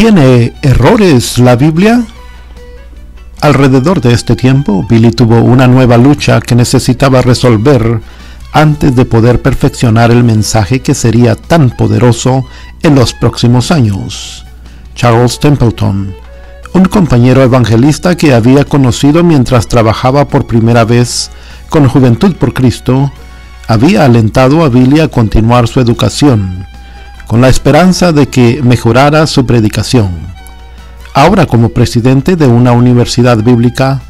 ¿Tiene errores la Biblia? Alrededor de este tiempo, Billy tuvo una nueva lucha que necesitaba resolver antes de poder perfeccionar el mensaje que sería tan poderoso en los próximos años. Charles Templeton, un compañero evangelista que había conocido mientras trabajaba por primera vez con Juventud por Cristo, había alentado a Billy a continuar su educación, con la esperanza de que mejorara su predicación. Ahora, como presidente de una universidad bíblica,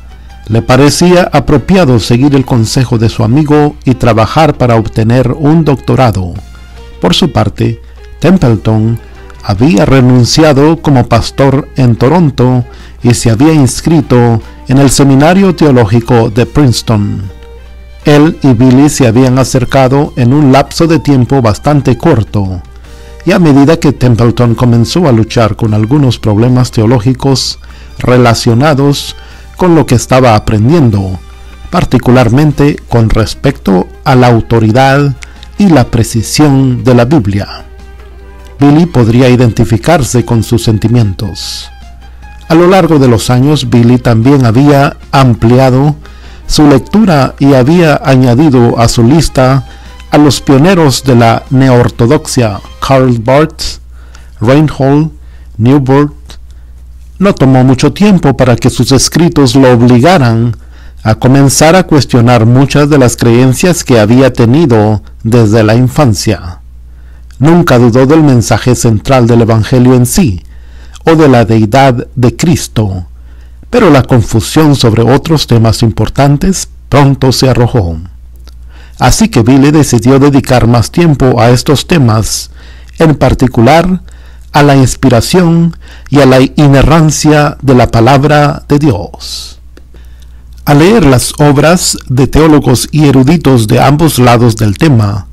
le parecía apropiado seguir el consejo de su amigo y trabajar para obtener un doctorado. Por su parte, Templeton había renunciado como pastor en Toronto y se había inscrito en el Seminario Teológico de Princeton. Él y Billy se habían acercado en un lapso de tiempo bastante corto, y a medida que Templeton comenzó a luchar con algunos problemas teológicos relacionados con lo que estaba aprendiendo, particularmente con respecto a la autoridad y la precisión de la Biblia, Billy podría identificarse con sus sentimientos. A lo largo de los años, Billy también había ampliado su lectura y había añadido a su lista a los pioneros de la neortodoxia, Karl Barth, Reinhold Niebuhr. No tomó mucho tiempo para que sus escritos lo obligaran a comenzar a cuestionar muchas de las creencias que había tenido desde la infancia. Nunca dudó del mensaje central del Evangelio en sí, o de la deidad de Cristo, pero la confusión sobre otros temas importantes pronto se arrojó. Así que Billy decidió dedicar más tiempo a estos temas, en particular a la inspiración y a la inerrancia de la palabra de Dios. Al leer las obras de teólogos y eruditos de ambos lados del tema,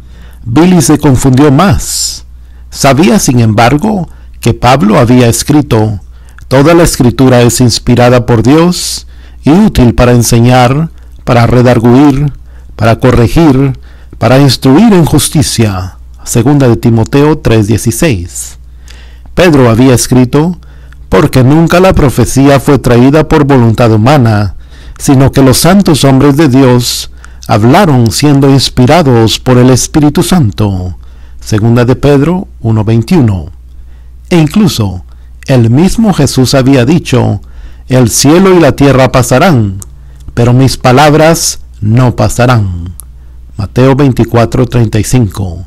Billy se confundió más. Sabía, sin embargo, que Pablo había escrito: «Toda la escritura es inspirada por Dios y útil para enseñar, para redarguir, para corregir, para instruir en justicia». Segunda de Timoteo 3:16. Pedro había escrito: «Porque nunca la profecía fue traída por voluntad humana, sino que los santos hombres de Dios hablaron siendo inspirados por el Espíritu Santo». Segunda de Pedro 1:21. E incluso el mismo Jesús había dicho: «El cielo y la tierra pasarán, pero mis palabras no pasarán». Mateo 24:35.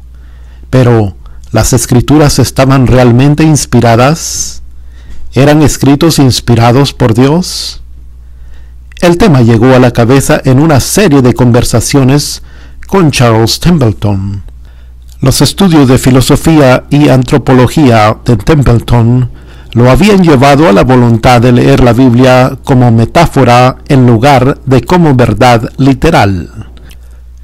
Pero, ¿las escrituras estaban realmente inspiradas? ¿Eran escritos inspirados por Dios? El tema llegó a la cabeza en una serie de conversaciones con Charles Templeton. Los estudios de filosofía y antropología de Templeton lo habían llevado a la voluntad de leer la Biblia como metáfora en lugar de como verdad literal.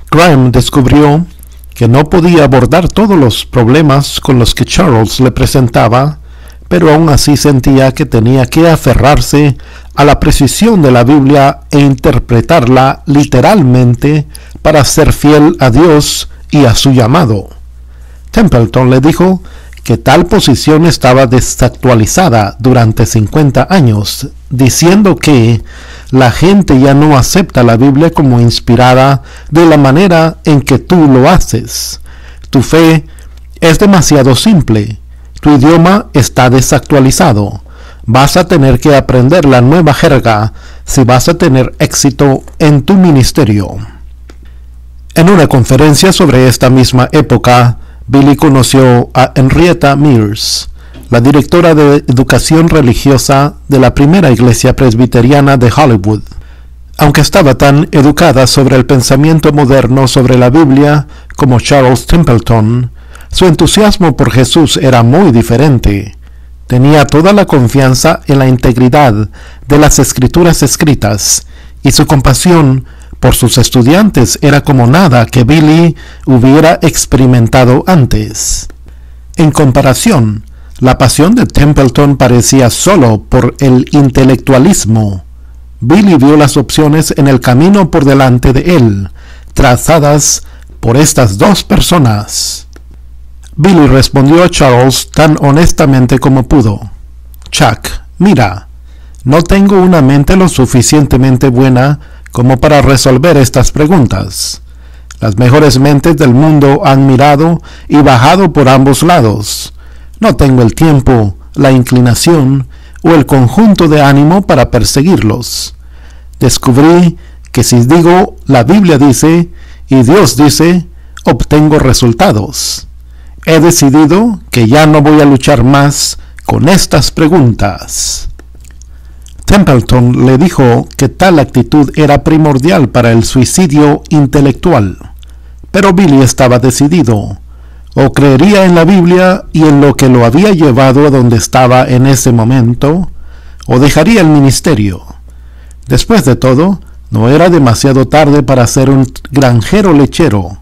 Graham descubrió que no podía abordar todos los problemas con los que Charles le presentaba, pero aún así sentía que tenía que aferrarse a la precisión de la Biblia e interpretarla literalmente para ser fiel a Dios y a su llamado. Templeton le dijo que tal posición estaba desactualizada durante 50 años, diciendo que la gente ya no acepta la Biblia como inspirada de la manera en que tú lo haces. Tu fe es demasiado simple. Tu idioma está desactualizado. Vas a tener que aprender la nueva jerga si vas a tener éxito en tu ministerio. En una conferencia sobre esta misma época, Billy conoció a Henrietta Mears, la directora de educación religiosa de la primera iglesia presbiteriana de Hollywood. Aunque estaba tan educada sobre el pensamiento moderno sobre la Biblia como Charles Templeton, su entusiasmo por Jesús era muy diferente. Tenía toda la confianza en la integridad de las escrituras escritas, y su compasión por sus estudiantes era como nada que Billy hubiera experimentado antes. En comparación, la pasión de Templeton parecía solo por el intelectualismo. Billy vio las opciones en el camino por delante de él, trazadas por estas dos personas. Billy respondió a Charles tan honestamente como pudo. Chuck, mira, no tengo una mente lo suficientemente buena como para resolver estas preguntas. Las mejores mentes del mundo han mirado y bajado por ambos lados. No tengo el tiempo, la inclinación o el conjunto de ánimo para perseguirlos. Descubrí que si digo la Biblia dice y Dios dice, obtengo resultados. He decidido que ya no voy a luchar más con estas preguntas. Templeton le dijo que tal actitud era primordial para el suicidio intelectual, pero Billy estaba decidido. O creería en la Biblia y en lo que lo había llevado a donde estaba en ese momento, o dejaría el ministerio. Después de todo, no era demasiado tarde para ser un granjero lechero.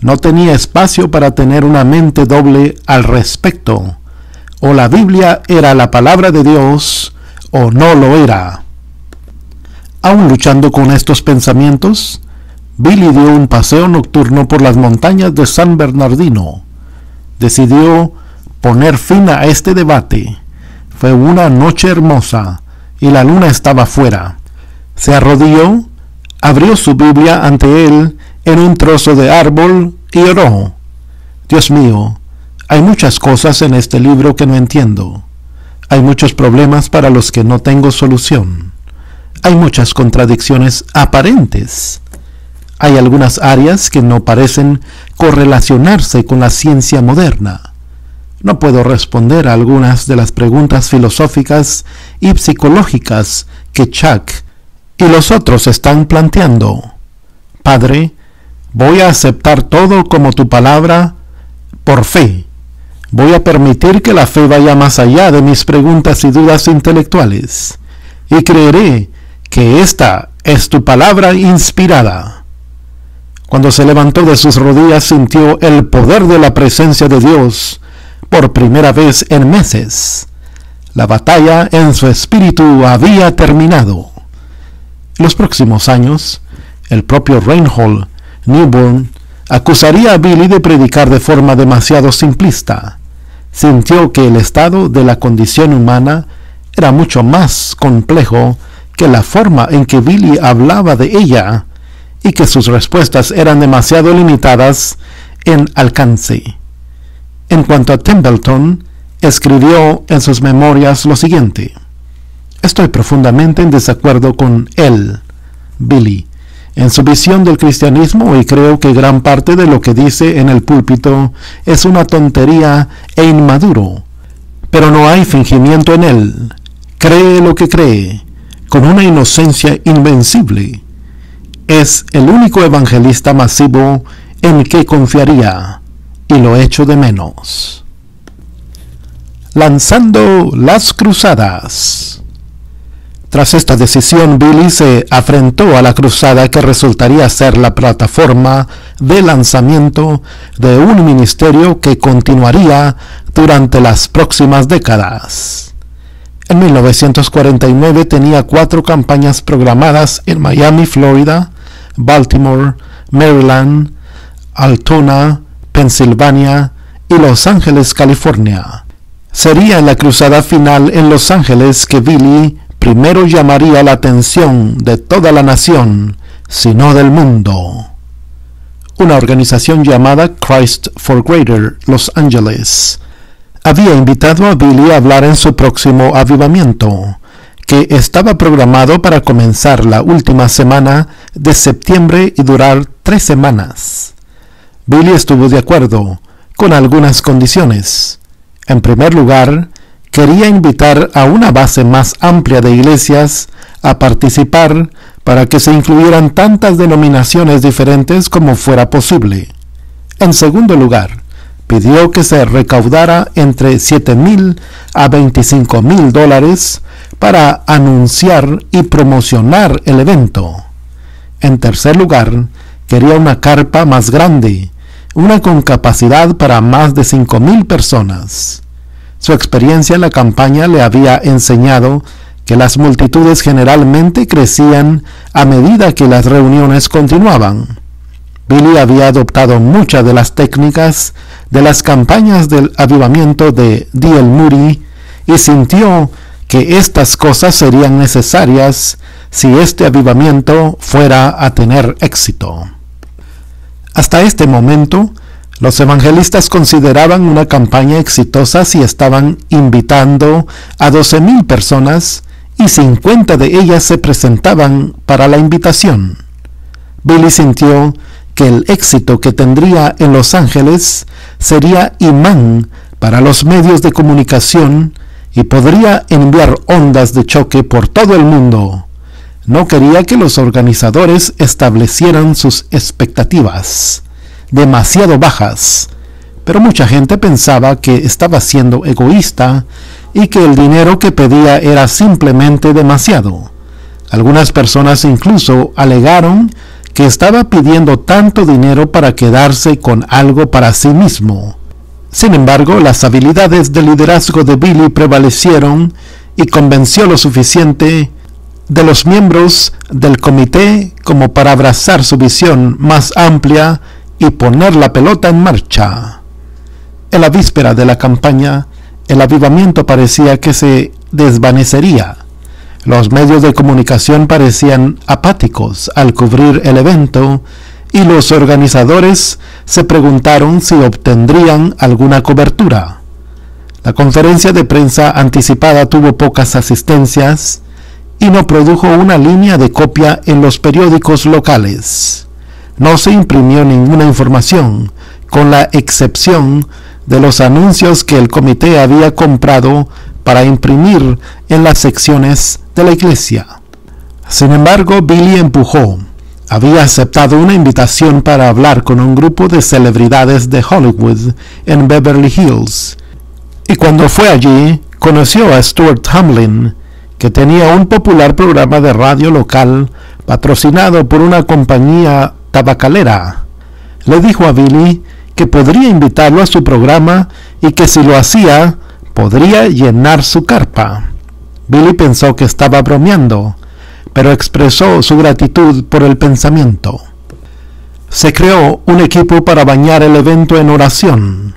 No tenía espacio para tener una mente doble al respecto. O la Biblia era la palabra de Dios, o no lo era. Aún luchando con estos pensamientos, Billy dio un paseo nocturno por las montañas de San Bernardino. Decidió poner fin a este debate. Fue una noche hermosa y la luna estaba fuera. Se arrodilló, abrió su Biblia ante él en un trozo de árbol y oró. Dios mío, hay muchas cosas en este libro que no entiendo. Hay muchos problemas para los que no tengo solución. Hay muchas contradicciones aparentes. Hay algunas áreas que no parecen correlacionarse con la ciencia moderna. No puedo responder a algunas de las preguntas filosóficas y psicológicas que Chuck y los otros están planteando. Padre, voy a aceptar todo como tu palabra por fe. Voy a permitir que la fe vaya más allá de mis preguntas y dudas intelectuales, y creeré que esta es tu palabra inspirada. Cuando se levantó de sus rodillas, sintió el poder de la presencia de Dios por primera vez en meses. La batalla en su espíritu había terminado. En los próximos años, el propio Reinhold Niebuhr acusaría a Billy de predicar de forma demasiado simplista. Sintió que el estado de la condición humana era mucho más complejo que la forma en que Billy hablaba de ella, y que sus respuestas eran demasiado limitadas en alcance. En cuanto a Templeton, escribió en sus memorias lo siguiente: estoy profundamente en desacuerdo con él, Billy, en su visión del cristianismo, y creo que gran parte de lo que dice en el púlpito es una tontería e inmaduro. Pero no hay fingimiento en él. Cree lo que cree, con una inocencia invencible. Es el único evangelista masivo en que confiaría, y lo echo de menos. Lanzando las cruzadas. Tras esta decisión, Billy se afrentó a la cruzada que resultaría ser la plataforma de lanzamiento de un ministerio que continuaría durante las próximas décadas. En 1949 tenía 4 campañas programadas en Miami, Florida, Baltimore, Maryland, Altoona, Pensilvania y Los Ángeles, California. Sería en la cruzada final en Los Ángeles que Billy primero llamaría la atención de toda la nación, sino del mundo. Una organización llamada Christ for Greater Los Angeles había invitado a Billy a hablar en su próximo avivamiento, que estaba programado para comenzar la última semana de septiembre y durar 3 semanas. Billy estuvo de acuerdo, con algunas condiciones. En primer lugar, quería invitar a una base más amplia de iglesias a participar para que se incluyeran tantas denominaciones diferentes como fuera posible. En segundo lugar, pidió que se recaudara entre $7,000 a $25,000 para anunciar y promocionar el evento. En tercer lugar, quería una carpa más grande, una con capacidad para más de 5,000 personas. Su experiencia en la campaña le había enseñado que las multitudes generalmente crecían a medida que las reuniones continuaban. Billy había adoptado muchas de las técnicas de las campañas del avivamiento de D.L. Moody y sintió que estas cosas serían necesarias si este avivamiento fuera a tener éxito. Hasta este momento, los evangelistas consideraban una campaña exitosa si estaban invitando a 12,000 personas y 50 de ellas se presentaban para la invitación. Billy sintió que el éxito que tendría en Los Ángeles sería imán para los medios de comunicación y podría enviar ondas de choque por todo el mundo. No quería que los organizadores establecieran sus expectativas demasiado bajas, pero mucha gente pensaba que estaba siendo egoísta y que el dinero que pedía era simplemente demasiado. Algunas personas incluso alegaron que estaba pidiendo tanto dinero para quedarse con algo para sí mismo. Sin embargo, las habilidades de liderazgo de Billy prevalecieron y convenció lo suficiente de los miembros del comité como para abrazar su visión más amplia y poner la pelota en marcha. En la víspera de la campaña, el avivamiento parecía que se desvanecería. Los medios de comunicación parecían apáticos al cubrir el evento y los organizadores se preguntaron si obtendrían alguna cobertura. La conferencia de prensa anticipada tuvo pocas asistencias y no produjo una línea de copia en los periódicos locales. No se imprimió ninguna información, con la excepción de los anuncios que el comité había comprado para imprimir en las secciones de la iglesia. Sin embargo, Billy empujó. Había aceptado una invitación para hablar con un grupo de celebridades de Hollywood en Beverly Hills, y cuando fue allí, conoció a Stuart Hamlin, que tenía un popular programa de radio local patrocinado por una compañía tabacalera. Le dijo a Billy que podría invitarlo a su programa y que si lo hacía, podría llenar su carpa. Billy pensó que estaba bromeando, pero expresó su gratitud por el pensamiento. Se creó un equipo para bañar el evento en oración.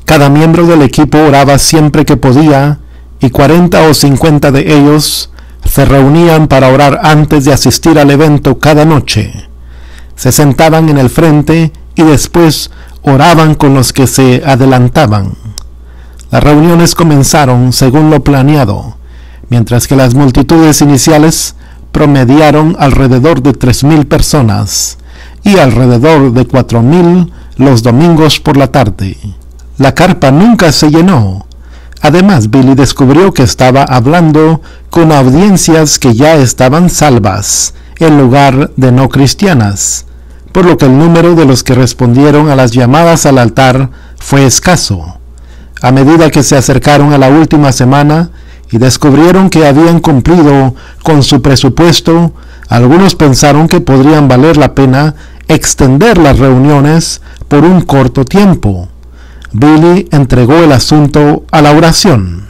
Cada miembro del equipo oraba siempre que podía, y 40 o 50 de ellos se reunían para orar antes de asistir al evento cada noche. Se sentaban en el frente y después oraban con los que se adelantaban. Las reuniones comenzaron según lo planeado, mientras que las multitudes iniciales promediaron alrededor de 3,000 personas y alrededor de 4,000 los domingos por la tarde. La carpa nunca se llenó. Además, Billy descubrió que estaba hablando con audiencias que ya estaban salvas, en lugar de no cristianas, por lo que el número de los que respondieron a las llamadas al altar fue escaso. A medida que se acercaron a la última semana y descubrieron que habían cumplido con su presupuesto, algunos pensaron que podrían valer la pena extender las reuniones por un corto tiempo. Billy entregó el asunto a la oración.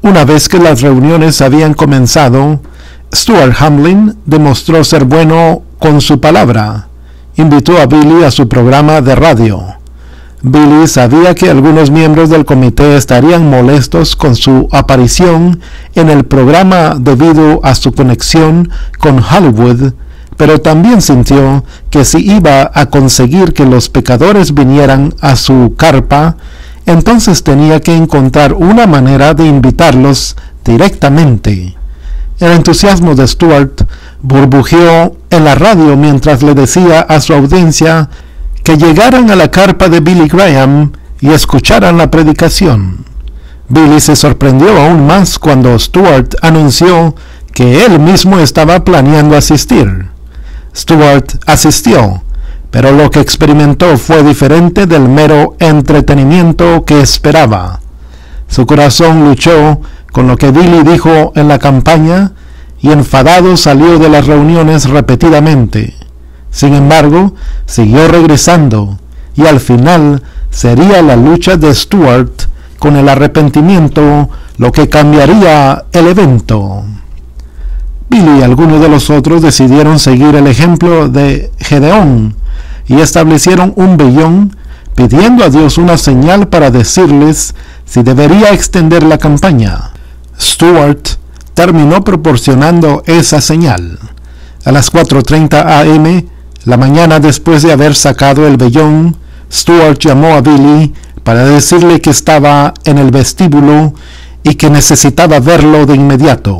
Una vez que las reuniones habían comenzado, Stuart Hamlin demostró ser bueno con su palabra. Invitó a Billy a su programa de radio. Billy sabía que algunos miembros del comité estarían molestos con su aparición en el programa debido a su conexión con Hollywood, pero también sintió que si iba a conseguir que los pecadores vinieran a su carpa, entonces tenía que encontrar una manera de invitarlos directamente. El entusiasmo de Stuart burbujeó en la radio mientras le decía a su audiencia que llegaran a la carpa de Billy Graham y escucharan la predicación. Billy se sorprendió aún más cuando Stuart anunció que él mismo estaba planeando asistir. Stuart asistió, pero lo que experimentó fue diferente del mero entretenimiento que esperaba. Su corazón luchó con lo que Billy dijo en la campaña y enfadado salió de las reuniones repetidamente. Sin embargo, siguió regresando y al final sería la lucha de Stuart con el arrepentimiento lo que cambiaría el evento. Billy y algunos de los otros decidieron seguir el ejemplo de Gedeón y establecieron un vellón pidiendo a Dios una señal para decirles si debería extender la campaña. Stewart terminó proporcionando esa señal. A las 4:30 a.m., la mañana después de haber sacado el vellón, Stewart llamó a Billy para decirle que estaba en el vestíbulo y que necesitaba verlo de inmediato.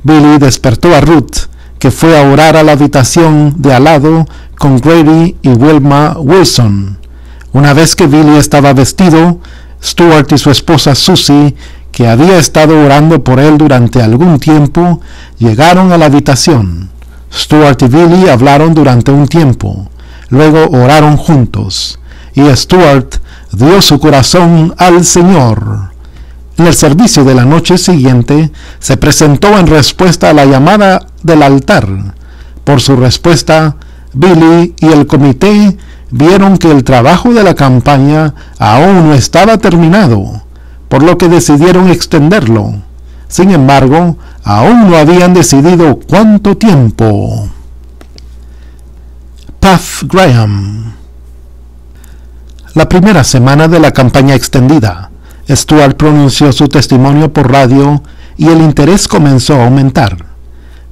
Billy despertó a Ruth, que fue a orar a la habitación de al lado con Grady y Wilma Wilson. Una vez que Billy estaba vestido, Stewart y su esposa Susie, que había estado orando por él durante algún tiempo, llegaron a la habitación. Stewart y Billy hablaron durante un tiempo, luego oraron juntos, y Stewart dio su corazón al Señor. En el servicio de la noche siguiente, se presentó en respuesta a la llamada del altar. Por su respuesta, Billy y el comité vieron que el trabajo de la campaña aún no estaba terminado, por lo que decidieron extenderlo. Sin embargo, aún no habían decidido cuánto tiempo. Puff Graham. La primera semana de la campaña extendida, Stewart pronunció su testimonio por radio y el interés comenzó a aumentar.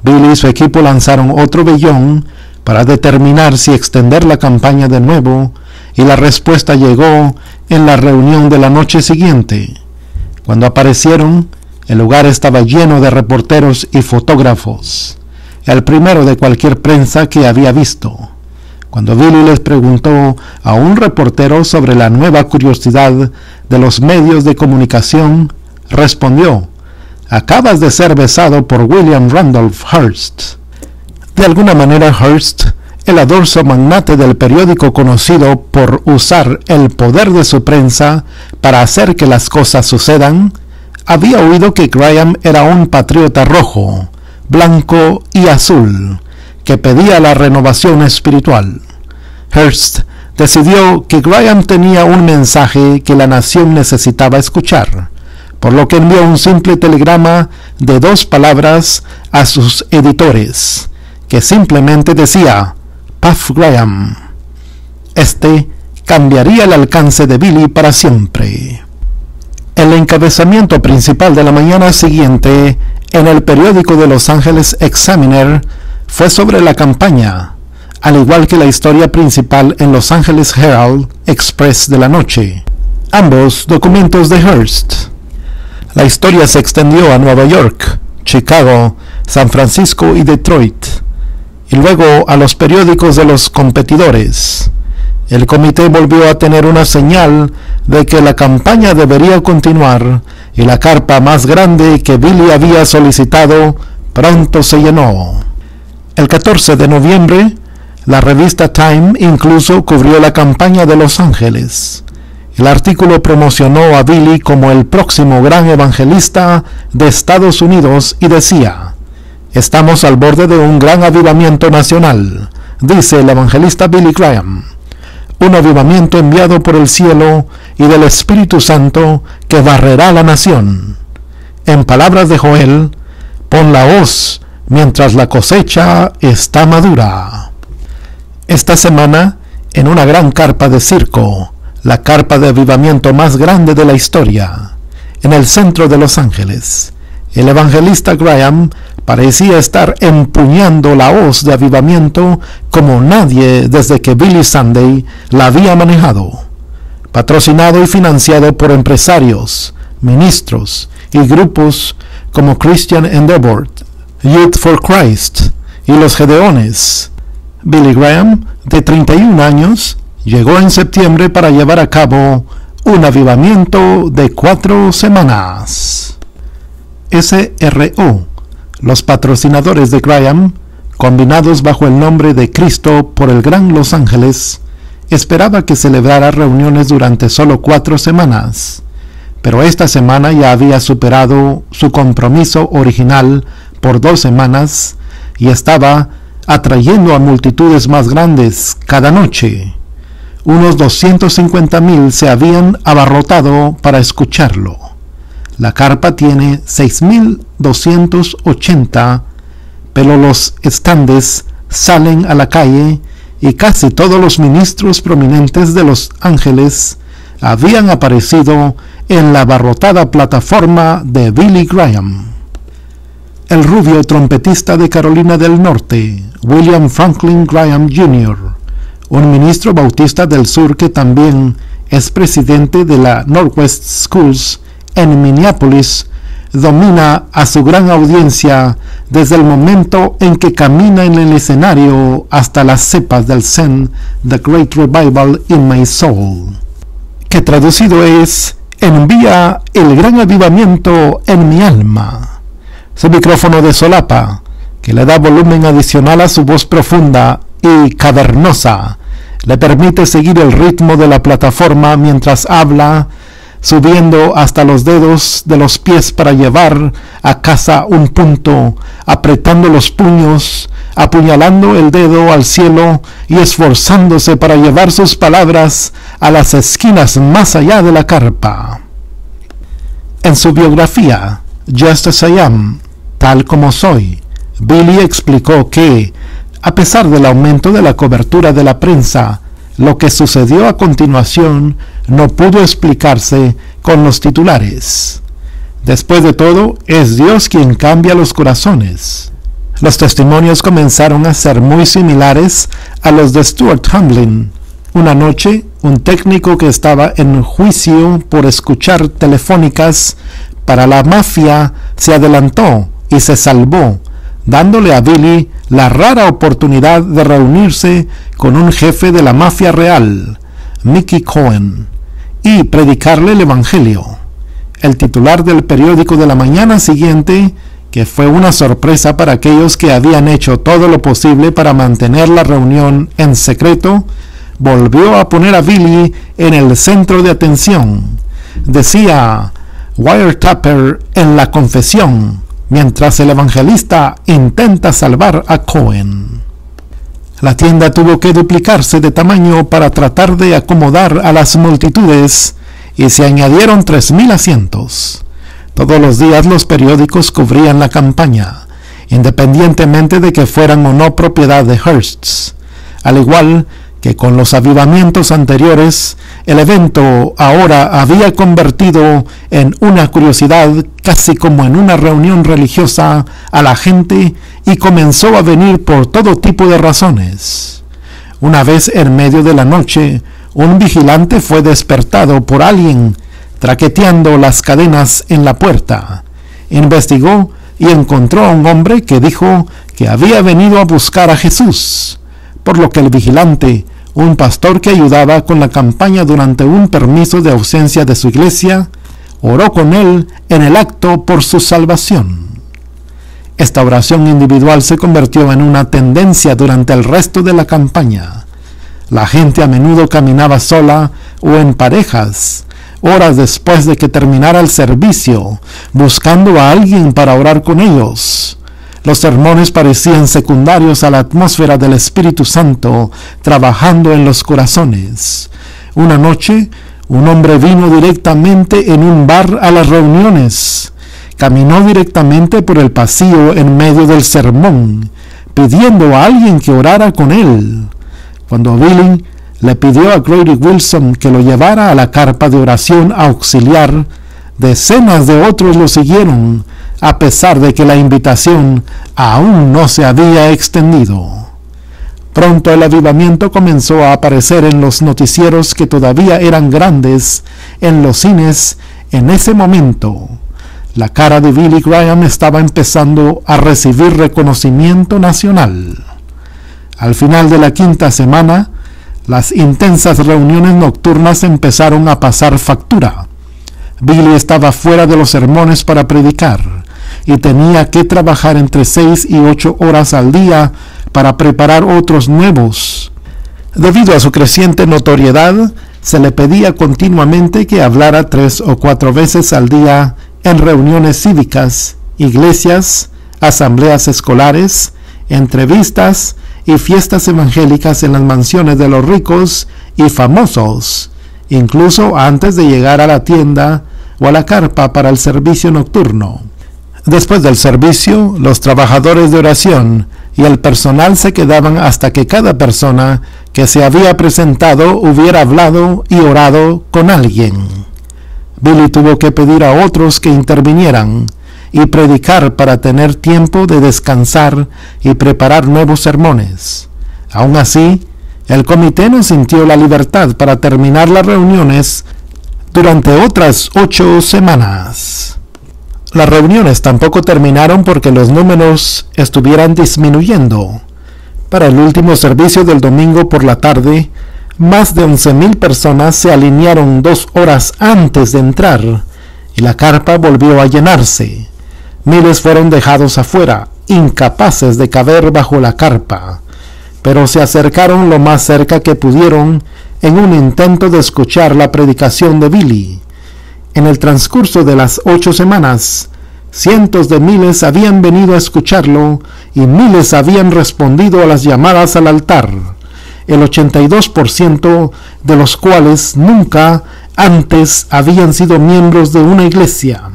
Billy y su equipo lanzaron otro vellón para determinar si extender la campaña de nuevo, y la respuesta llegó en la reunión de la noche siguiente. Cuando aparecieron, el lugar estaba lleno de reporteros y fotógrafos, el primero de cualquier prensa que había visto. Cuando Billy les preguntó a un reportero sobre la nueva curiosidad de los medios de comunicación, respondió: «Acabas de ser besado por William Randolph Hearst». De alguna manera Hearst, el adorso magnate del periódico conocido por usar el poder de su prensa para hacer que las cosas sucedan, había oído que Graham era un patriota rojo, blanco y azul, que pedía la renovación espiritual. Hearst decidió que Graham tenía un mensaje que la nación necesitaba escuchar, por lo que envió un simple telegrama de 2 palabras a sus editores, que simplemente decía: Puff Graham. Este cambiaría el alcance de Billy para siempre. El encabezamiento principal de la mañana siguiente en el periódico de Los Angeles Examiner fue sobre la campaña, al igual que la historia principal en Los Angeles Herald Express de la noche, ambos documentos de Hearst. La historia se extendió a Nueva York, Chicago, San Francisco y Detroit, y luego a los periódicos de los competidores. El comité volvió a tener una señal de que la campaña debería continuar, y la carpa más grande que Billy había solicitado pronto se llenó. El 14 de noviembre, la revista Time incluso cubrió la campaña de Los Ángeles. El artículo promocionó a Billy como el próximo gran evangelista de Estados Unidos y decía: «Estamos al borde de un gran avivamiento nacional», dice el evangelista Billy Graham. «Un avivamiento enviado por el cielo y del Espíritu Santo que barrerá la nación. En palabras de Joel, pon la hoz mientras la cosecha está madura». Esta semana, en una gran carpa de circo, la carpa de avivamiento más grande de la historia, en el centro de Los Ángeles, el evangelista Graham parecía estar empuñando la hoz de avivamiento como nadie desde que Billy Sunday la había manejado. Patrocinado y financiado por empresarios, ministros y grupos como Christian Endeavor, Youth for Christ y los Gedeones, Billy Graham, de 31 años, llegó en septiembre para llevar a cabo un avivamiento de 4 semanas. SRO, los patrocinadores de Graham, combinados bajo el nombre de Cristo por el Gran Los Ángeles, esperaba que celebrara reuniones durante solo 4 semanas, pero esta semana ya había superado su compromiso original por 2 semanas y estaba atrayendo a multitudes más grandes cada noche. Unos 250,000 se habían abarrotado para escucharlo. La carpa tiene 6,280, pero los estandes salen a la calle y casi todos los ministros prominentes de Los Ángeles habían aparecido en la abarrotada plataforma de Billy Graham. El rubio trompetista de Carolina del Norte, William Franklin Graham Jr., un ministro bautista del sur que también es presidente de la Northwest Schools en Minneapolis, domina a su gran audiencia desde el momento en que camina en el escenario hasta las cepas del Zen The Great Revival in My Soul, que traducido es envía el gran avivamiento en mi alma. Su micrófono de solapa, que le da volumen adicional a su voz profunda y cavernosa, le permite seguir el ritmo de la plataforma mientras habla, subiendo hasta los dedos de los pies para llevar a casa un punto, apretando los puños, apuñalando el dedo al cielo y esforzándose para llevar sus palabras a las esquinas más allá de la carpa. En su biografía, Just As I Am, tal como soy, Billy explicó que, a pesar del aumento de la cobertura de la prensa, lo que sucedió a continuación no pudo explicarse con los titulares. Después de todo, es Dios quien cambia los corazones. Los testimonios comenzaron a ser muy similares a los de Stuart Hamblin. Una noche, un técnico que estaba en juicio por escuchar telefónicas para la mafia se adelantó y se salvó, dándole a Billy la rara oportunidad de reunirse con un jefe de la mafia real, Mickey Cohen, y predicarle el evangelio. El titular del periódico de la mañana siguiente, que fue una sorpresa para aquellos que habían hecho todo lo posible para mantener la reunión en secreto, volvió a poner a Billy en el centro de atención. Decía "Wiretapper en la confesión", mientras el evangelista intenta salvar a Cohen. La tienda tuvo que duplicarse de tamaño para tratar de acomodar a las multitudes y se añadieron 3,000 asientos. Todos los días los periódicos cubrían la campaña, independientemente de que fueran o no propiedad de Hearsts. Al igual que con los avivamientos anteriores, el evento ahora había convertido en una curiosidad, casi como en una reunión religiosa, a la gente, y comenzó a venir por todo tipo de razones. Una vez en medio de la noche, un vigilante fue despertado por alguien traqueteando las cadenas en la puerta. Investigó y encontró a un hombre que dijo que había venido a buscar a Jesús, por lo que el vigilante, un pastor que ayudaba con la campaña durante un permiso de ausencia de su iglesia, oró con él en el acto por su salvación. Esta oración individual se convirtió en una tendencia durante el resto de la campaña. La gente a menudo caminaba sola o en parejas, horas después de que terminara el servicio, buscando a alguien para orar con ellos. Los sermones parecían secundarios a la atmósfera del Espíritu Santo trabajando en los corazones. Una noche, un hombre vino directamente en un bar a las reuniones. Caminó directamente por el pasillo en medio del sermón, pidiendo a alguien que orara con él. Cuando Billy le pidió a Grady Wilson que lo llevara a la carpa de oración auxiliar, decenas de otros lo siguieron, a pesar de que la invitación aún no se había extendido. Pronto el avivamiento comenzó a aparecer en los noticieros que todavía eran grandes en los cines en ese momento. La cara de Billy Graham estaba empezando a recibir reconocimiento nacional. Al final de la quinta semana, las intensas reuniones nocturnas empezaron a pasar factura. Billy estaba fuera de los sermones para predicar y tenía que trabajar entre 6 y 8 horas al día para preparar otros nuevos. Debido a su creciente notoriedad, se le pedía continuamente que hablara 3 o 4 veces al día en reuniones cívicas, iglesias, asambleas escolares, entrevistas y fiestas evangélicas en las mansiones de los ricos y famosos, incluso antes de llegar a la tienda o a la carpa para el servicio nocturno. Después del servicio, los trabajadores de oración y el personal se quedaban hasta que cada persona que se había presentado hubiera hablado y orado con alguien. Billy tuvo que pedir a otros que intervinieran y predicar para tener tiempo de descansar y preparar nuevos sermones. Aún así, el comité no sintió la libertad para terminar las reuniones durante otras 8 semanas. Las reuniones tampoco terminaron porque los números estuvieran disminuyendo. Para el último servicio del domingo por la tarde, más de 11,000 personas se alinearon 2 horas antes de entrar y la carpa volvió a llenarse. Miles fueron dejados afuera, incapaces de caber bajo la carpa, pero se acercaron lo más cerca que pudieron en un intento de escuchar la predicación de Billy. En el transcurso de las 8 semanas, cientos de miles habían venido a escucharlo y miles habían respondido a las llamadas al altar, el 82% de los cuales nunca antes habían sido miembros de una iglesia.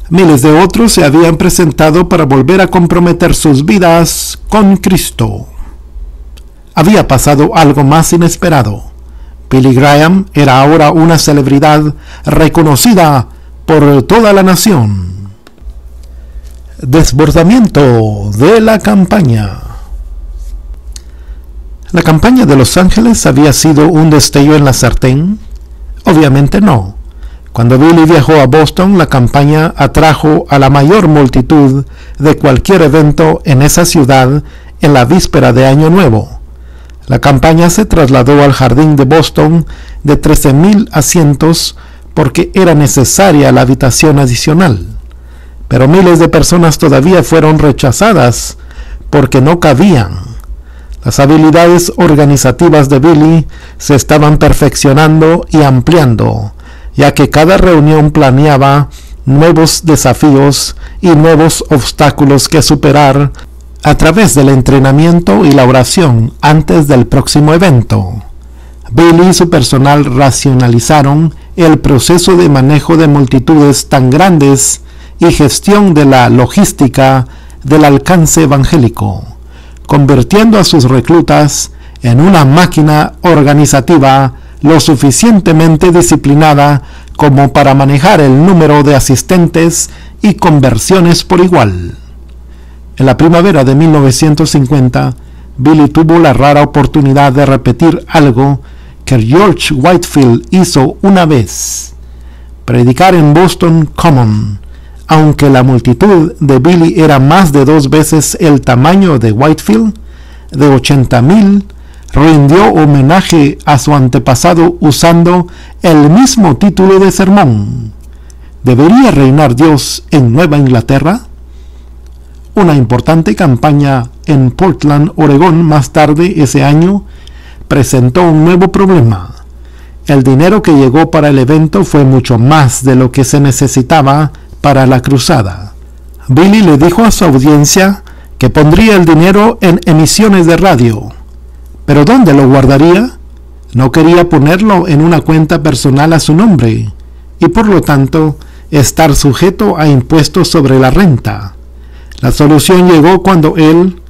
Miles de otros se habían presentado para volver a comprometer sus vidas con Cristo. Había pasado algo más inesperado. Billy Graham era ahora una celebridad reconocida por toda la nación. Desbordamiento de la campaña. ¿La campaña de Los Ángeles había sido un destello en la sartén? Obviamente no. Cuando Billy viajó a Boston, la campaña atrajo a la mayor multitud de cualquier evento en esa ciudad en la víspera de Año Nuevo. La campaña se trasladó al jardín de Boston de 13,000 asientos porque era necesaria la habitación adicional. Pero miles de personas todavía fueron rechazadas porque no cabían. Las habilidades organizativas de Billy se estaban perfeccionando y ampliando, ya que cada reunión planeaba nuevos desafíos y nuevos obstáculos que superar a través del entrenamiento y la oración antes del próximo evento. Billy y su personal racionalizaron el proceso de manejo de multitudes tan grandes y gestión de la logística del alcance evangélico, convirtiendo a sus reclutas en una máquina organizativa lo suficientemente disciplinada como para manejar el número de asistentes y conversiones por igual. En la primavera de 1950, Billy tuvo la rara oportunidad de repetir algo que George Whitefield hizo una vez: predicar en Boston Common. Aunque la multitud de Billy era más de 2 veces el tamaño de Whitefield, de 80,000, rindió homenaje a su antepasado usando el mismo título de sermón: ¿Debería reinar Dios en Nueva Inglaterra? Una importante campaña en Portland, Oregón, más tarde ese año, presentó un nuevo problema. El dinero que llegó para el evento fue mucho más de lo que se necesitaba para la cruzada. Billy le dijo a su audiencia que pondría el dinero en emisiones de radio. ¿Pero dónde lo guardaría? No quería ponerlo en una cuenta personal a su nombre y por lo tanto estar sujeto a impuestos sobre la renta. La solución llegó cuando él,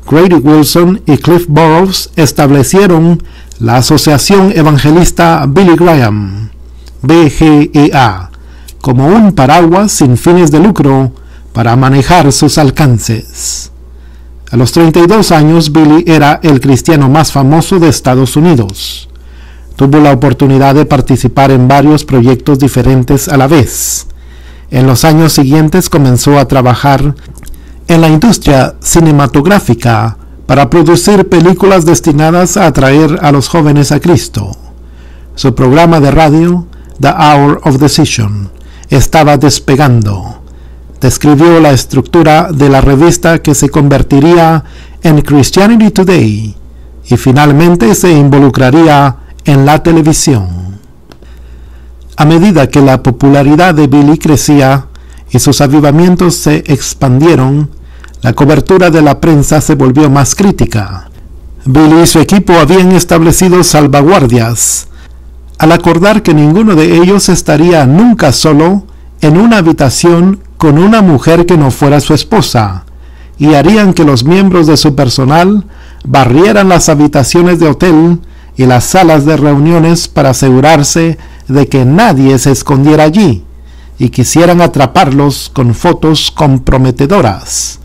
Grady Wilson y Cliff Burrows establecieron la Asociación Evangelista Billy Graham, BGEA, como un paraguas sin fines de lucro para manejar sus alcances. A los 32 años, Billy era el cristiano más famoso de Estados Unidos. Tuvo la oportunidad de participar en varios proyectos diferentes a la vez. En los años siguientes comenzó a trabajar en la industria cinematográfica para producir películas destinadas a atraer a los jóvenes a Cristo. Su programa de radio, The Hour of Decision, estaba despegando. Describió la estructura de la revista que se convertiría en Christianity Today y finalmente se involucraría en la televisión. A medida que la popularidad de Billy crecía y sus avivamientos se expandieron, la cobertura de la prensa se volvió más crítica. Billy y su equipo habían establecido salvaguardias, al acordar que ninguno de ellos estaría nunca solo en una habitación con una mujer que no fuera su esposa, y harían que los miembros de su personal barrieran las habitaciones de hotel y las salas de reuniones para asegurarse de que nadie se escondiera allí y quisieran atraparlos con fotos comprometedoras.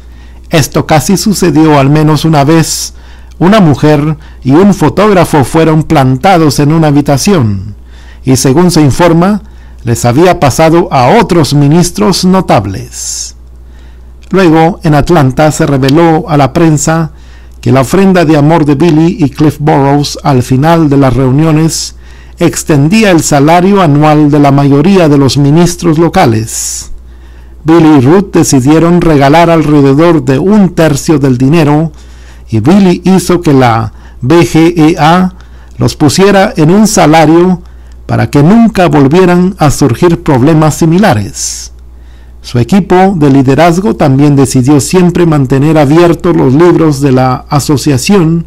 Esto casi sucedió al menos una vez. Una mujer y un fotógrafo fueron plantados en una habitación y, según se informa, les había pasado a otros ministros notables. Luego, en Atlanta, se reveló a la prensa que la ofrenda de amor de Billy y Cliff Burrows al final de las reuniones extendía el salario anual de la mayoría de los ministros locales. Billy y Ruth decidieron regalar alrededor de 1/3 del dinero, y Billy hizo que la BGEA los pusiera en un salario para que nunca volvieran a surgir problemas similares. Su equipo de liderazgo también decidió siempre mantener abiertos los libros de la asociación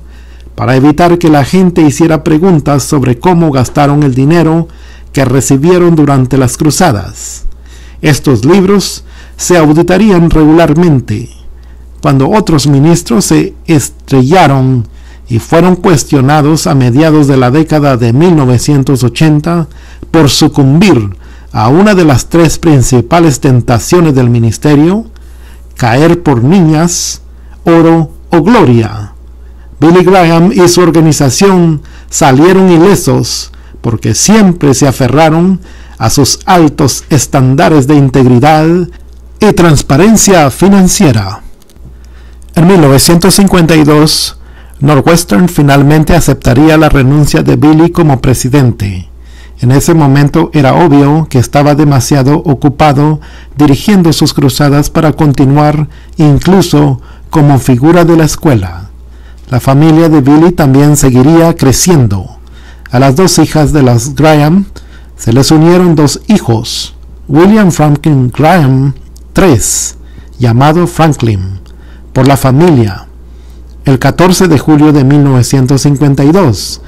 para evitar que la gente hiciera preguntas sobre cómo gastaron el dinero que recibieron durante las cruzadas. Estos libros se auditarían regularmente. Cuando otros ministros se estrellaron y fueron cuestionados a mediados de la década de 1980 por sucumbir a una de las 3 principales tentaciones del ministerio: caer por niñas, oro o gloria, Billy Graham y su organización salieron ilesos porque siempre se aferraron a sus altos estándares de integridad y transparencia financiera. En 1952, Northwestern finalmente aceptaría la renuncia de Billy como presidente. En ese momento era obvio que estaba demasiado ocupado dirigiendo sus cruzadas para continuar incluso como figura de la escuela. La familia de Billy también seguiría creciendo. A las 2 hijas de las Graham se les unieron 2 hijos, William Franklin Graham III, llamado Franklin, por la familia, el 14 de julio de 1952,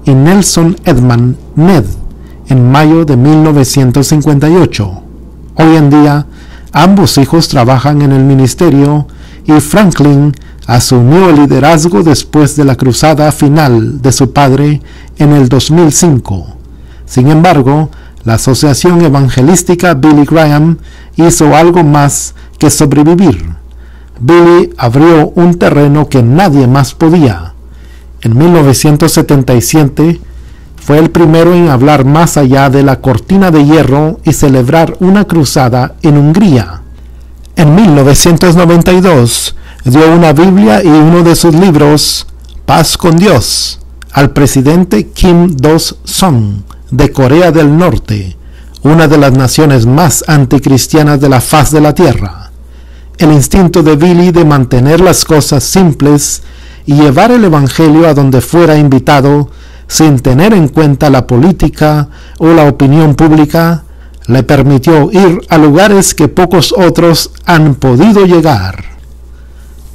y Nelson Edmund Ned, en mayo de 1958. Hoy en día, ambos hijos trabajan en el ministerio y Franklin asumió el liderazgo después de la cruzada final de su padre en el 2005. Sin embargo, la Asociación Evangelística Billy Graham hizo algo más que sobrevivir. Billy abrió un terreno que nadie más podía. En 1977 fue el primero en hablar más allá de la cortina de hierro y celebrar una cruzada en Hungría. En 1992 dio una Biblia y uno de sus libros, Paz con Dios, al presidente Kim Do-sung de Corea del Norte, una de las naciones más anticristianas de la faz de la tierra. El instinto de Billy de mantener las cosas simples y llevar el evangelio a donde fuera invitado, sin tener en cuenta la política o la opinión pública, le permitió ir a lugares que pocos otros han podido llegar.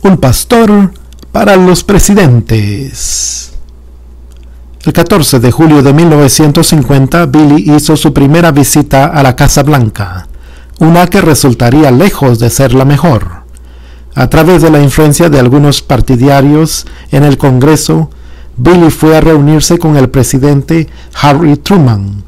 Un pastor para los presidentes. El 14 de julio de 1950, Billy hizo su primera visita a la Casa Blanca, una que resultaría lejos de ser la mejor. A través de la influencia de algunos partidarios en el Congreso, Billy fue a reunirse con el presidente Harry Truman.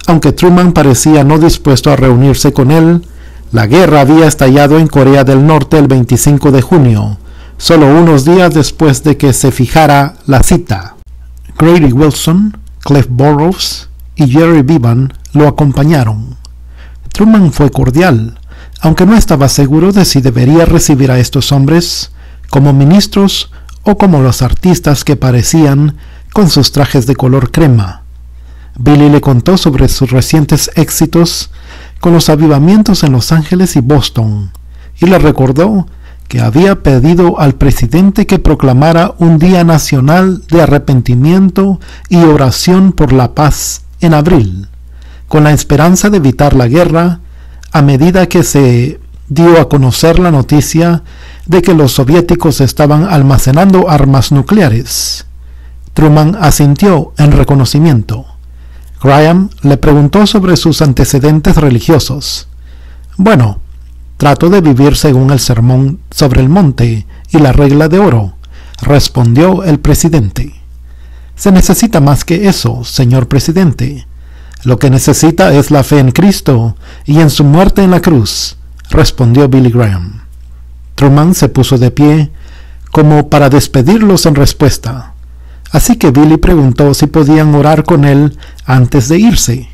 Aunque Truman parecía no dispuesto a reunirse con él, la guerra había estallado en Corea del Norte el 25 de junio, solo unos días después de que se fijara la cita. Grady Wilson, Cliff Burrows y Jerry Bevan lo acompañaron. Truman fue cordial, aunque no estaba seguro de si debería recibir a estos hombres como ministros o como los artistas que parecían con sus trajes de color crema. Billy le contó sobre sus recientes éxitos con los avivamientos en Los Ángeles y Boston, y le recordó que había pedido al presidente que proclamara un Día Nacional de Arrepentimiento y Oración por la Paz en abril, con la esperanza de evitar la guerra, a medida que se dio a conocer la noticia de que los soviéticos estaban almacenando armas nucleares. Truman asintió en reconocimiento. Graham le preguntó sobre sus antecedentes religiosos. Bueno, trato de vivir según el sermón sobre el monte y la regla de oro, respondió el presidente. Se necesita más que eso, señor presidente. Lo que necesita es la fe en Cristo y en su muerte en la cruz, respondió Billy Graham. Truman se puso de pie, como para despedirlos en respuesta. Así que Billy preguntó si podían orar con él antes de irse.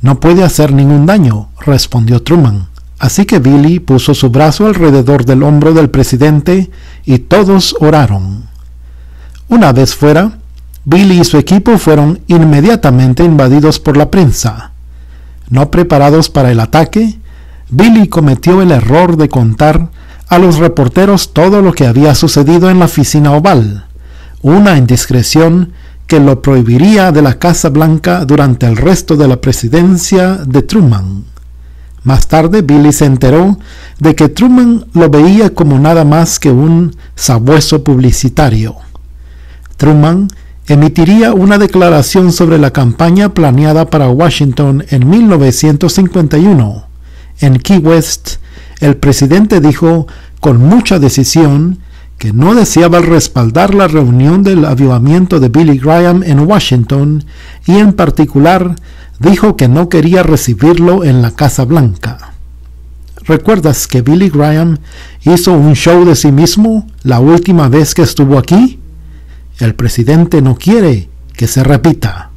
No puede hacer ningún daño, respondió Truman. Así que Billy puso su brazo alrededor del hombro del presidente y todos oraron. Una vez fuera, Billy y su equipo fueron inmediatamente invadidos por la prensa. No preparados para el ataque, Billy cometió el error de contar a los reporteros todo lo que había sucedido en la oficina oval, una indiscreción que lo prohibiría de la Casa Blanca durante el resto de la presidencia de Truman. Más tarde, Billy se enteró de que Truman lo veía como nada más que un sabueso publicitario. Truman emitiría una declaración sobre la campaña planeada para Washington en 1951. En Key West, el presidente dijo con mucha decisión que no deseaba respaldar la reunión del avivamiento de Billy Graham en Washington y en particular dijo que no quería recibirlo en la Casa Blanca. ¿Recuerdas que Billy Graham hizo un show de sí mismo la última vez que estuvo aquí? El presidente no quiere que se repita.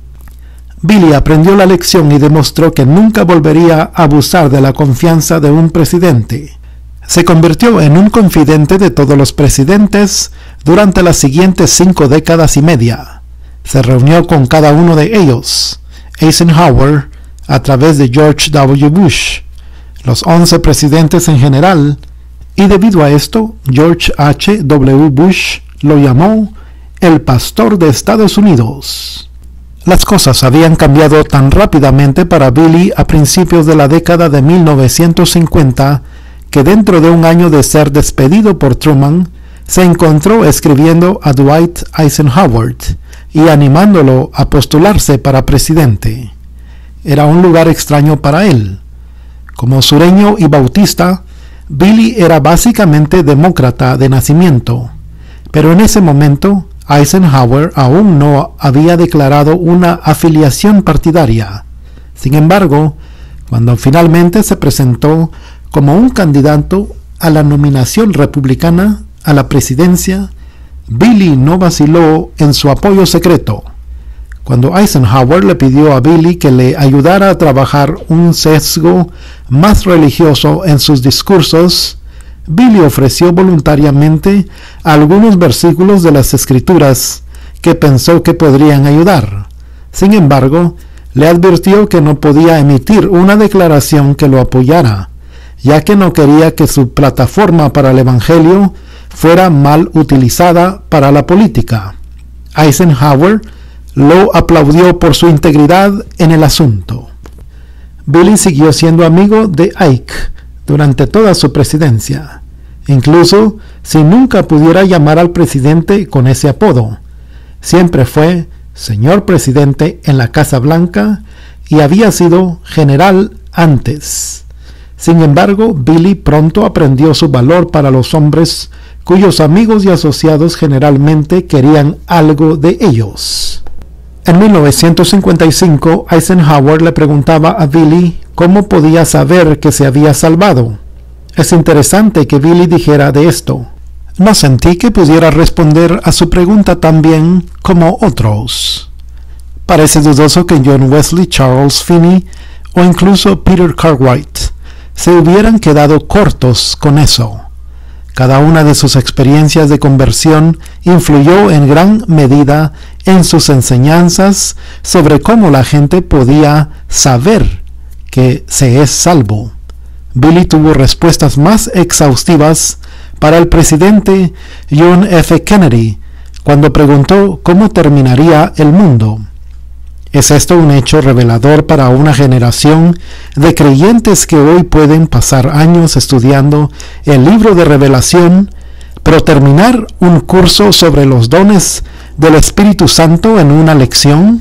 Billy aprendió la lección y demostró que nunca volvería a abusar de la confianza de un presidente. Se convirtió en un confidente de todos los presidentes durante las siguientes 5 décadas y media. Se reunió con cada uno de ellos, Eisenhower, a través de George W. Bush, los 11 presidentes en general, y debido a esto, George H. W. Bush lo llamó el pastor de Estados Unidos. Las cosas habían cambiado tan rápidamente para Billy a principios de la década de 1950 que dentro de un año de ser despedido por Truman, se encontró escribiendo a Dwight Eisenhower y animándolo a postularse para presidente. Era un lugar extraño para él. Como sureño y bautista, Billy era básicamente demócrata de nacimiento, pero en ese momento Eisenhower aún no había declarado una afiliación partidaria. Sin embargo, cuando finalmente se presentó como un candidato a la nominación republicana a la presidencia, Billy no vaciló en su apoyo secreto. Cuando Eisenhower le pidió a Billy que le ayudara a trabajar un sesgo más religioso en sus discursos, Billy ofreció voluntariamente algunos versículos de las Escrituras que pensó que podrían ayudar. Sin embargo, le advirtió que no podía emitir una declaración que lo apoyara, ya que no quería que su plataforma para el Evangelio fuera mal utilizada para la política. Eisenhower lo aplaudió por su integridad en el asunto. Billy siguió siendo amigo de Ike durante toda su presidencia, incluso si nunca pudiera llamar al presidente con ese apodo. Siempre fue señor presidente en la Casa Blanca y había sido general antes. Sin embargo, Billy pronto aprendió su valor para los hombres cuyos amigos y asociados generalmente querían algo de ellos. En 1955, Eisenhower le preguntaba a Billy cómo podía saber que se había salvado. Es interesante que Billy dijera de esto: no sentí que pudiera responder a su pregunta tan bien como otros. Parece dudoso que John Wesley, Charles Finney o incluso Peter Cartwright se hubieran quedado cortos con eso. Cada una de sus experiencias de conversión influyó en gran medida en sus enseñanzas sobre cómo la gente podía saber que se es salvo. Billy tuvo respuestas más exhaustivas para el presidente John F. Kennedy cuando preguntó cómo terminaría el mundo. ¿Es esto un hecho revelador para una generación de creyentes que hoy pueden pasar años estudiando el libro de Revelación, pero terminar un curso sobre los dones del Espíritu Santo en una lección?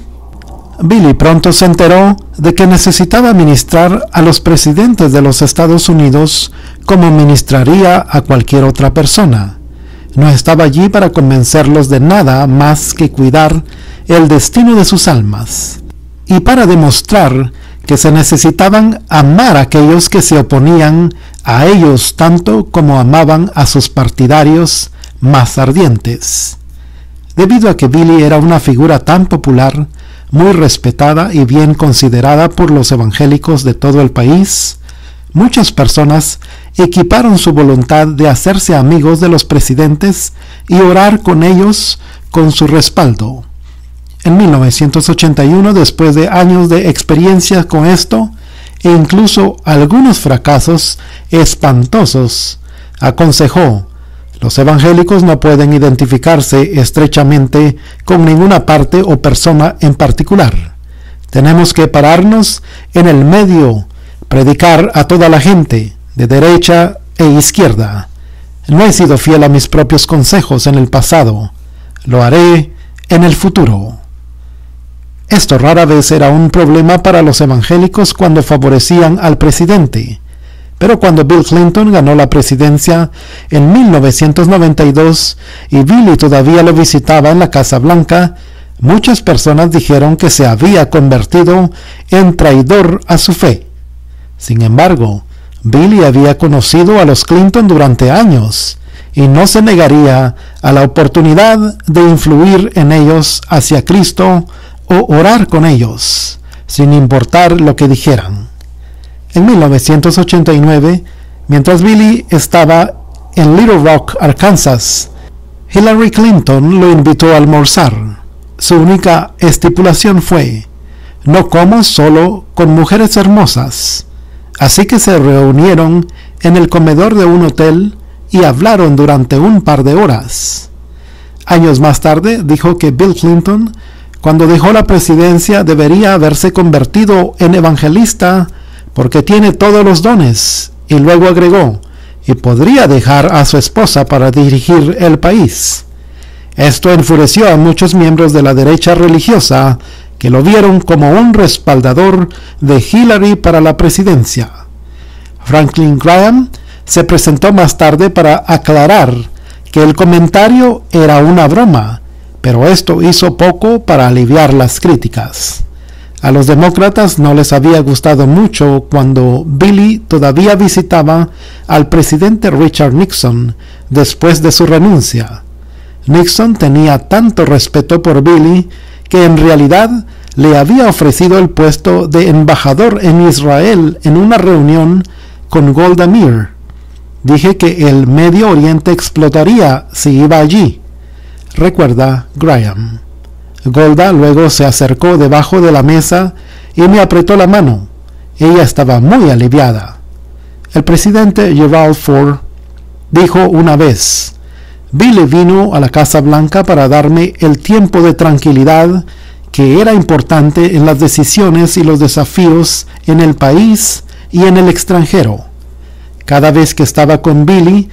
Billy pronto se enteró de que necesitaba ministrar a los presidentes de los Estados Unidos como ministraría a cualquier otra persona. No estaba allí para convencerlos de nada más que cuidar el destino de sus almas. y para demostrar que se necesitaban amar a aquellos que se oponían a ellos tanto como amaban a sus partidarios más ardientes. Debido a que Billy era una figura tan popular, muy respetada y bien considerada por los evangélicos de todo el país, muchas personas equiparon su voluntad de hacerse amigos de los presidentes y orar con ellos con su respaldo. En 1981, después de años de experiencia con esto, e incluso algunos fracasos espantosos, aconsejó: los evangélicos no pueden identificarse estrechamente con ninguna parte o persona en particular. Tenemos que pararnos en el medio, predicar a toda la gente, de derecha e izquierda. No he sido fiel a mis propios consejos en el pasado. Lo haré en el futuro. Esto rara vez era un problema para los evangélicos cuando favorecían al presidente. Pero cuando Bill Clinton ganó la presidencia en 1992 y Billy todavía lo visitaba en la Casa Blanca, muchas personas dijeron que se había convertido en traidor a su fe. Sin embargo, Billy había conocido a los Clinton durante años y no se negaría a la oportunidad de influir en ellos hacia Cristo o orar con ellos, sin importar lo que dijeran. En 1989, mientras Billy estaba en Little Rock, Arkansas, Hillary Clinton lo invitó a almorzar. Su única estipulación fue: no como solo con mujeres hermosas. Así que se reunieron en el comedor de un hotel y hablaron durante un par de horas. Años más tarde dijo que Bill Clinton, cuando dejó la presidencia, debería haberse convertido en evangelista porque tiene todos los dones, y luego agregó: y podría dejar a su esposa para dirigir el país. Esto enfureció a muchos miembros de la derecha religiosa que lo vieron como un respaldador de Hillary para la presidencia. Franklin Graham se presentó más tarde para aclarar que el comentario era una broma, pero esto hizo poco para aliviar las críticas. A los demócratas no les había gustado mucho cuando Billy todavía visitaba al presidente Richard Nixon después de su renuncia. Nixon tenía tanto respeto por Billy que en realidad le había ofrecido el puesto de embajador en Israel en una reunión con Golda Meir. Dije que el Medio Oriente explotaría si iba allí, recuerda Graham. Golda luego se acercó debajo de la mesa y me apretó la mano. Ella estaba muy aliviada. El presidente Gerald Ford dijo una vez: Billy vino a la Casa Blanca para darme el tiempo de tranquilidad que era importante en las decisiones y los desafíos en el país y en el extranjero. Cada vez que estaba con Billy,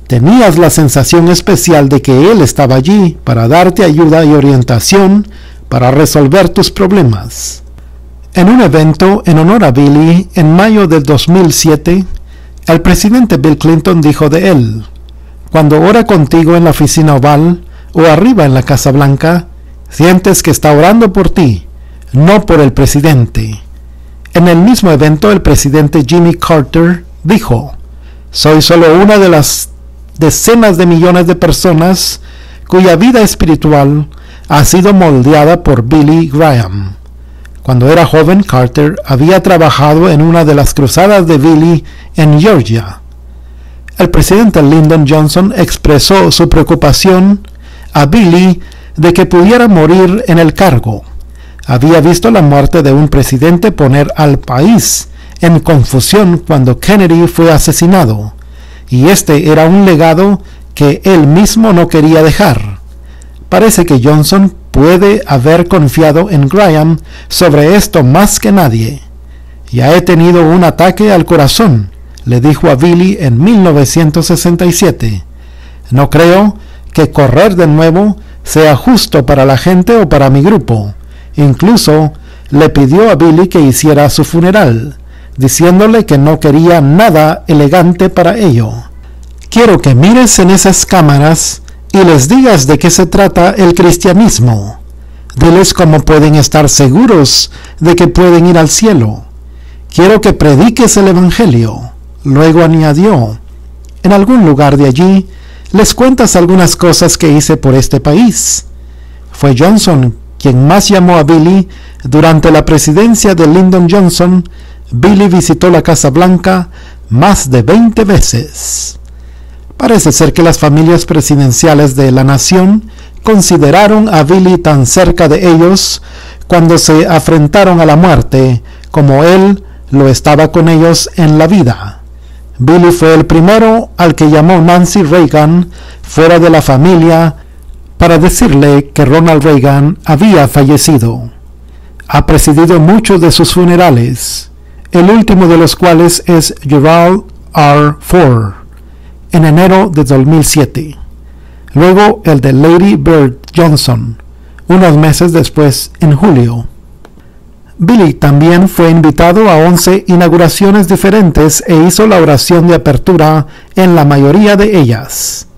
tenías la sensación especial de que él estaba allí para darte ayuda y orientación para resolver tus problemas. En un evento en honor a Billy en mayo del 2007, el presidente Bill Clinton dijo de él: cuando ora contigo en la oficina oval o arriba en la Casa Blanca, sientes que está orando por ti, no por el presidente. En el mismo evento, el presidente Jimmy Carter dijo: soy solo una de las decenas de millones de personas cuya vida espiritual ha sido moldeada por Billy Graham. Cuando era joven, Carter había trabajado en una de las cruzadas de Billy en Georgia. El presidente Lyndon Johnson expresó su preocupación a Billy de que pudiera morir en el cargo. Había visto la muerte de un presidente poner al país en confusión cuando Kennedy fue asesinado, y este era un legado que él mismo no quería dejar. Parece que Johnson puede haber confiado en Graham sobre esto más que nadie. Ya he tenido un ataque al corazón, le dijo a Billy en 1967. No creo que correr de nuevo sea justo para la gente o para mi grupo. Incluso le pidió a Billy que hiciera su funeral, diciéndole que no quería nada elegante para ello. Quiero que mires en esas cámaras y les digas de qué se trata el cristianismo. Diles cómo pueden estar seguros de que pueden ir al cielo. Quiero que prediques el Evangelio. Luego añadió, en algún lugar de allí, les cuentas algunas cosas que hice por este país. Fue Johnson quien más llamó a Billy. Durante la presidencia de Lyndon Johnson, Billy visitó la Casa Blanca más de 20 veces. Parece ser que las familias presidenciales de la nación consideraron a Billy tan cerca de ellos cuando se afrentaron a la muerte como él lo estaba con ellos en la vida. Billy fue el primero al que llamó Nancy Reagan fuera de la familia para decirle que Ronald Reagan había fallecido. Ha presidido muchos de sus funerales, el último de los cuales es Gerald R. Ford, en enero de 2007. Luego el de Lady Bird Johnson, unos meses después, en julio. Billy también fue invitado a 11 inauguraciones diferentes e hizo la oración de apertura en la mayoría de ellas.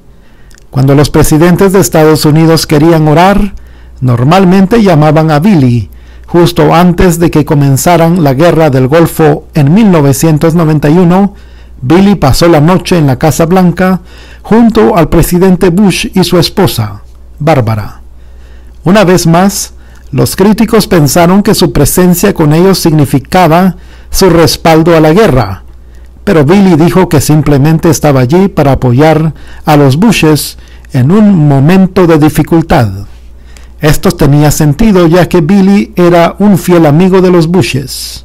Cuando los presidentes de Estados Unidos querían orar, normalmente llamaban a Billy, justo antes de que comenzaran la guerra del Golfo en 1991. Billy pasó la noche en la Casa Blanca junto al presidente Bush y su esposa, Bárbara. Una vez más, los críticos pensaron que su presencia con ellos significaba su respaldo a la guerra, pero Billy dijo que simplemente estaba allí para apoyar a los Bushes en un momento de dificultad. Esto tenía sentido ya que Billy era un fiel amigo de los Bushes.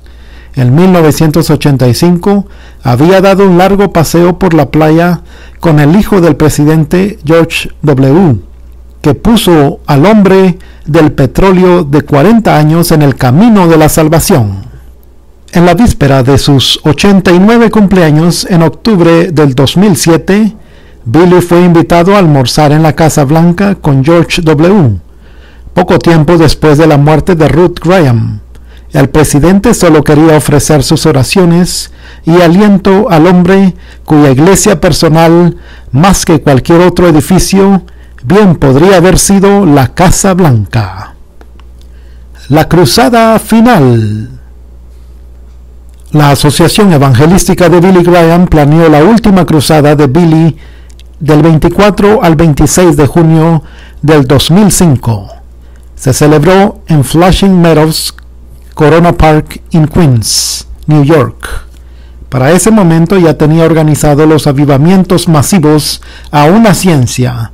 En 1985 había dado un largo paseo por la playa con el hijo del presidente George W., que puso al hombre del petróleo de 40 años en el camino de la salvación. En la víspera de sus 89 cumpleaños, en octubre del 2007, Billy fue invitado a almorzar en la Casa Blanca con George W., poco tiempo después de la muerte de Ruth Graham. El presidente solo quería ofrecer sus oraciones y aliento al hombre cuya iglesia personal, más que cualquier otro edificio, bien podría haber sido la Casa Blanca. La cruzada final. La Asociación Evangelística de Billy Graham planeó la última cruzada de Billy del 24 al 26 de junio del 2005. Se celebró en Flushing Meadows, Corona Park, en Queens, New York. Para ese momento ya tenía organizado los avivamientos masivos a una ciencia,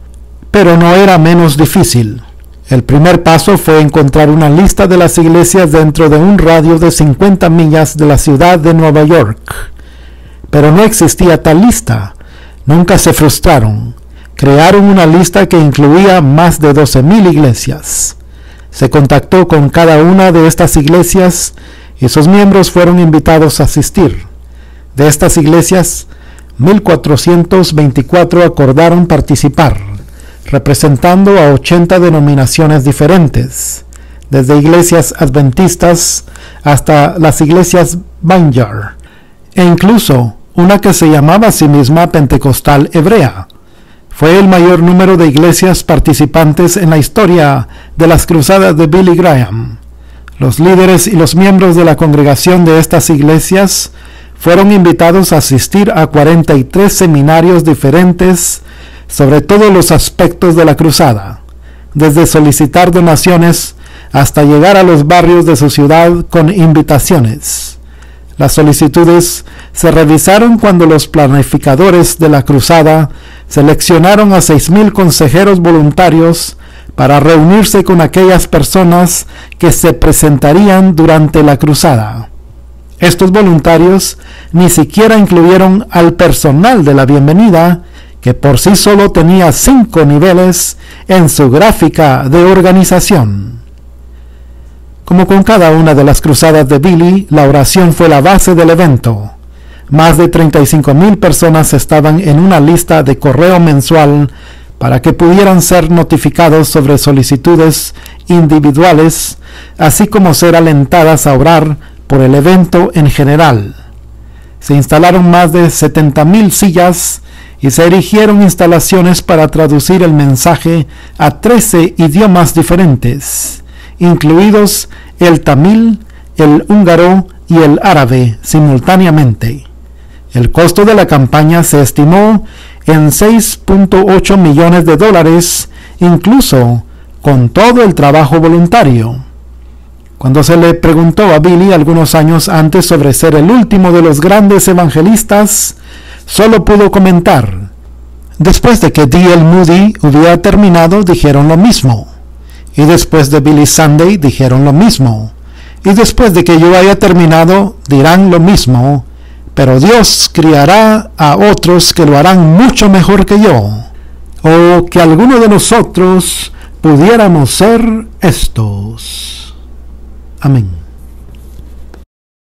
pero no era menos difícil. El primer paso fue encontrar una lista de las iglesias dentro de un radio de 50 millas de la ciudad de Nueva York. Pero no existía tal lista. Nunca se frustraron. Crearon una lista que incluía más de 12,000 iglesias. Se contactó con cada una de estas iglesias y sus miembros fueron invitados a asistir. De estas iglesias, 1,424 acordaron participar, representando a 80 denominaciones diferentes, desde iglesias adventistas hasta las iglesias Vineyard, e incluso una que se llamaba a sí misma Pentecostal Hebrea. Fue el mayor número de iglesias participantes en la historia de las cruzadas de Billy Graham. Los líderes y los miembros de la congregación de estas iglesias fueron invitados a asistir a 43 seminarios diferentes sobre todos los aspectos de la cruzada, desde solicitar donaciones hasta llegar a los barrios de su ciudad con invitaciones. Las solicitudes se revisaron cuando los planificadores de la cruzada seleccionaron a 6,000 consejeros voluntarios para reunirse con aquellas personas que se presentarían durante la cruzada. Estos voluntarios ni siquiera incluyeron al personal de la bienvenida, que por sí solo tenía 5 niveles en su gráfica de organización. Como con cada una de las cruzadas de Billy, la oración fue la base del evento. Más de 35,000 personas estaban en una lista de correo mensual para que pudieran ser notificados sobre solicitudes individuales, así como ser alentadas a orar por el evento en general. Se instalaron más de 70,000 sillas y se erigieron instalaciones para traducir el mensaje a 13 idiomas diferentes, incluidos el tamil, el húngaro y el árabe simultáneamente. El costo de la campaña se estimó en $6.8 millones, incluso con todo el trabajo voluntario. Cuando se le preguntó a Billy algunos años antes sobre ser el último de los grandes evangelistas, solo pudo comentar: después de que D.L. Moody hubiera terminado, dijeron lo mismo. Y después de Billy Sunday, dijeron lo mismo. Y después de que yo haya terminado, dirán lo mismo. Pero Dios criará a otros que lo harán mucho mejor que yo. O que alguno de nosotros pudiéramos ser estos. Amén.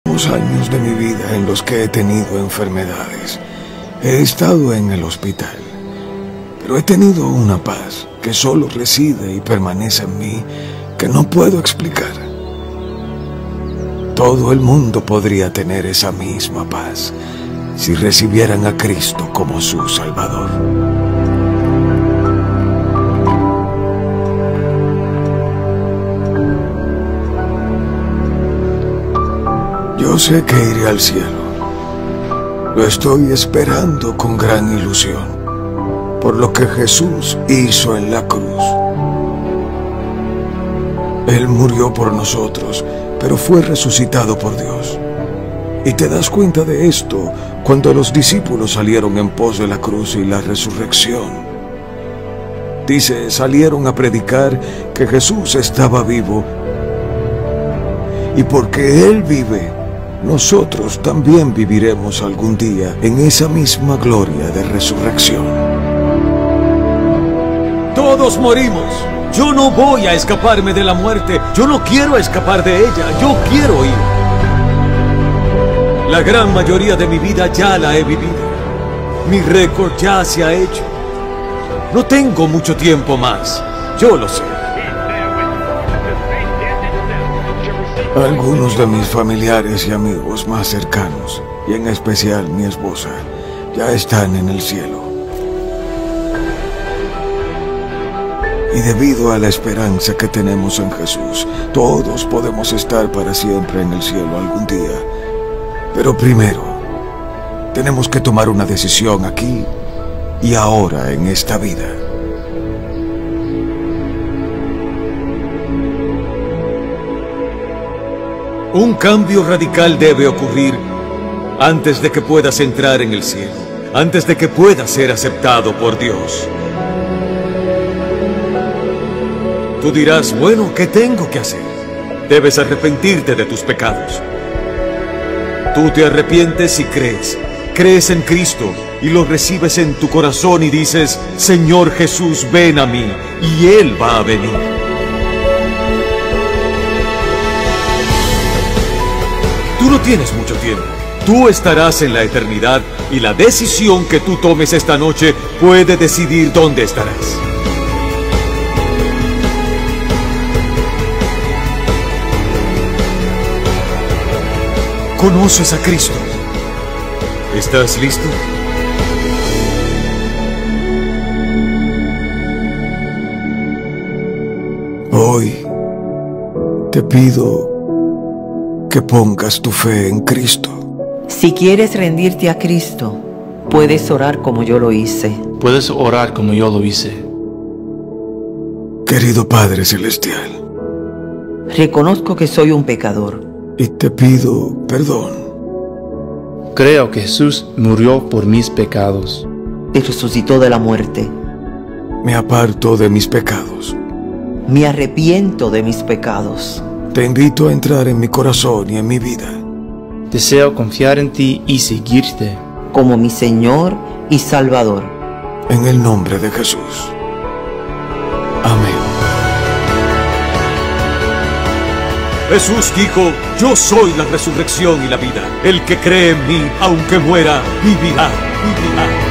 Los años de mi vida en los que he tenido enfermedades. He estado en el hospital, pero he tenido una paz que solo reside y permanece en mí, que no puedo explicar. Todo el mundo podría tener esa misma paz si recibieran a Cristo como su Salvador. Yo sé que iré al cielo. Lo estoy esperando con gran ilusión, por lo que Jesús hizo en la cruz. Él murió por nosotros, pero fue resucitado por Dios. Y te das cuenta de esto cuando los discípulos salieron en pos de la cruz y la resurrección. Dice, salieron a predicar que Jesús estaba vivo, y porque Él vive, nosotros también viviremos algún día en esa misma gloria de resurrección. Todos morimos. Yo no voy a escaparme de la muerte. Yo no quiero escapar de ella. Yo quiero ir. La gran mayoría de mi vida ya la he vivido. Mi récord ya se ha hecho. No tengo mucho tiempo más. Yo lo sé. Algunos de mis familiares y amigos más cercanos, y en especial mi esposa, ya están en el cielo. Y debido a la esperanza que tenemos en Jesús, todos podemos estar para siempre en el cielo algún día. Pero primero, tenemos que tomar una decisión aquí y ahora en esta vida. Un cambio radical debe ocurrir antes de que puedas entrar en el cielo, antes de que puedas ser aceptado por Dios. Tú dirás, bueno, ¿qué tengo que hacer? Debes arrepentirte de tus pecados. Tú te arrepientes y crees en Cristo y lo recibes en tu corazón y dices, Señor Jesús, ven a mí, y Él va a venir. Tú no tienes mucho tiempo. Tú estarás en la eternidad y la decisión que tú tomes esta noche puede decidir dónde estarás. ¿Conoces a Cristo? ¿Estás listo? Hoy te pido que pongas tu fe en Cristo. Si quieres rendirte a Cristo, puedes orar como yo lo hice. Puedes orar como yo lo hice. Querido Padre Celestial, Reconozco que soy un pecador. y te pido perdón. Creo que Jesús murió por mis pecados. Y resucitó de la muerte. Me aparto de mis pecados. Me arrepiento de mis pecados. Te invito a entrar en mi corazón y en mi vida. Deseo confiar en ti y seguirte. Como mi Señor y Salvador. En el nombre de Jesús. Amén. Jesús dijo, yo soy la resurrección y la vida. El que cree en mí, aunque muera, vivirá, vivirá.